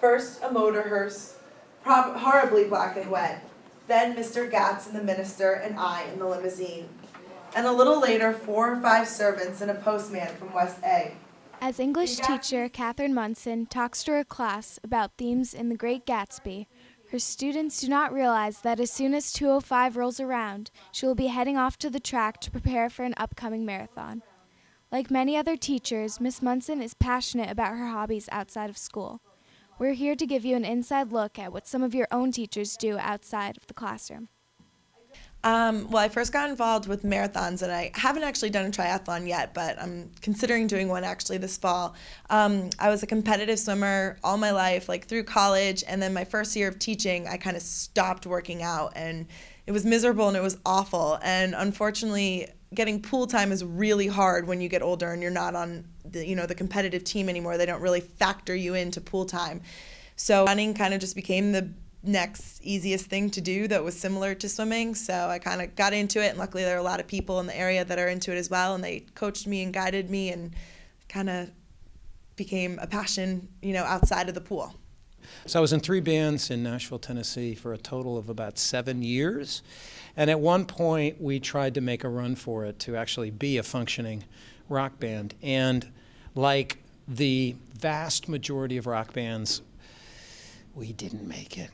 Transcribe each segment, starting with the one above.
First a motor hearse, horribly black and wet. Then Mr. Gatz and the minister and I in the limousine. And a little later, 4 or 5 servants and a postman from West A. As English teacher Catherine Munson talks to her class about themes in The Great Gatsby, her students do not realize that as soon as 2:05 rolls around, she will be heading off to the track to prepare for an upcoming marathon. Like many other teachers, Miss Munson is passionate about her hobbies outside of school. We're here to give you an inside look at what some of your own teachers do outside of the classroom. Well, I first got involved with marathons, and I haven't actually done a triathlon yet, but I'm considering doing one actually this fall. I was a competitive swimmer all my life, like through college, and then my first year of teaching, I kind of stopped working out, and it was miserable and it was awful. And unfortunately, getting pool time is really hard when you get older and you're not on the competitive team anymore. They don't really factor you into pool time. So running kind of just became the next easiest thing to do that was similar to swimming. So I kind of got into it, and luckily there are a lot of people in the area that are into it as well, and they coached me and guided me, and kind of became a passion, outside of the pool. So I was in 3 bands in Nashville, Tennessee for a total of about 7 years. And at one point we tried to make a run for it to actually be a functioning rock band. And like the vast majority of rock bands, we didn't make it.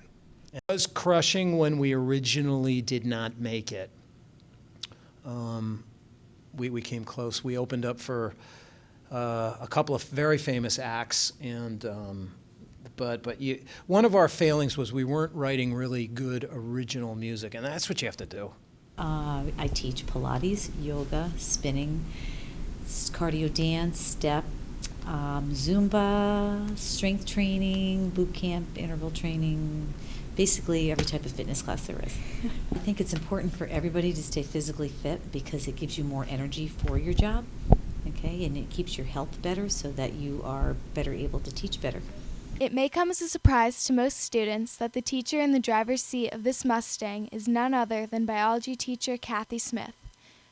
It was crushing when we originally did not make it. We came close. We opened up for a couple of very famous acts, and one of our failings was we weren't writing really good original music, and that's what you have to do. I teach Pilates, yoga, spinning, cardio dance, step, Zumba, strength training, boot camp, interval training, basically every type of fitness class there is. I think it's important for everybody to stay physically fit because it gives you more energy for your job, okay, and it keeps your health better so that you are better able to teach better. It may come as a surprise to most students that the teacher in the driver's seat of this Mustang is none other than biology teacher Kathy Smith.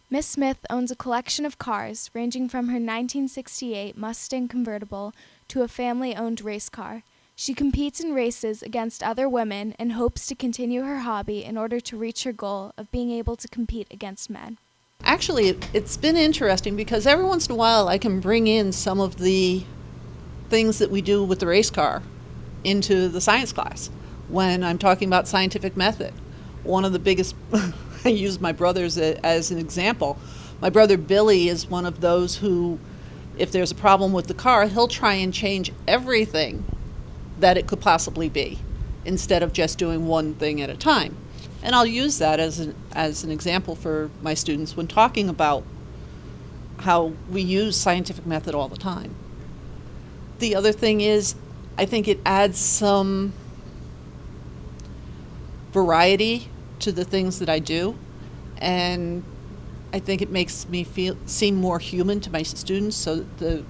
Miss Smith owns a collection of cars ranging from her 1968 Mustang convertible to a family-owned race car. She competes in races against other women and hopes to continue her hobby in order to reach her goal of being able to compete against men. Actually, it's been interesting because every once in a while I can bring in some of the things that we do with the race car into the science class when I'm talking about scientific method. One of the biggest, I use my brothers as an example. My brother Billy is one of those who, if there's a problem with the car, he'll try and change everything that it could possibly be instead of just doing one thing at a time. And I'll use that as an example for my students when talking about how we use scientific method all the time. The other thing is, I think it adds some variety to the things that I do, and I think it makes me seem more human to my students, so that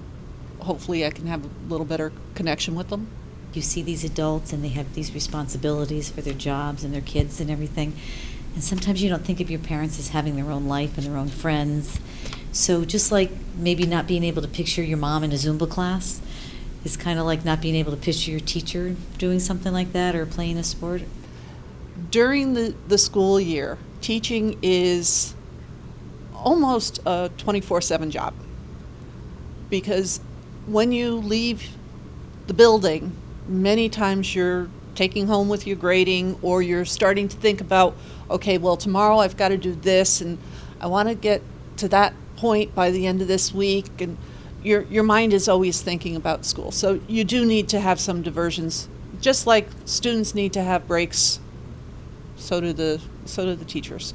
hopefully I can have a little better connection with them. You see these adults and they have these responsibilities for their jobs and their kids and everything, and sometimes you don't think of your parents as having their own life and their own friends. So just like maybe not being able to picture your mom in a Zumba class, it's kind of like not being able to picture your teacher doing something like that or playing a sport. During the school year, teaching is almost a 24/7 job, because when you leave the building, many times you're taking home with your grading, or you're starting to think about, okay, well, tomorrow I've got to do this, and I want to get to that point by the end of this week, and your mind is always thinking about school. So you do need to have some diversions, just like students need to have breaks, so do the teachers.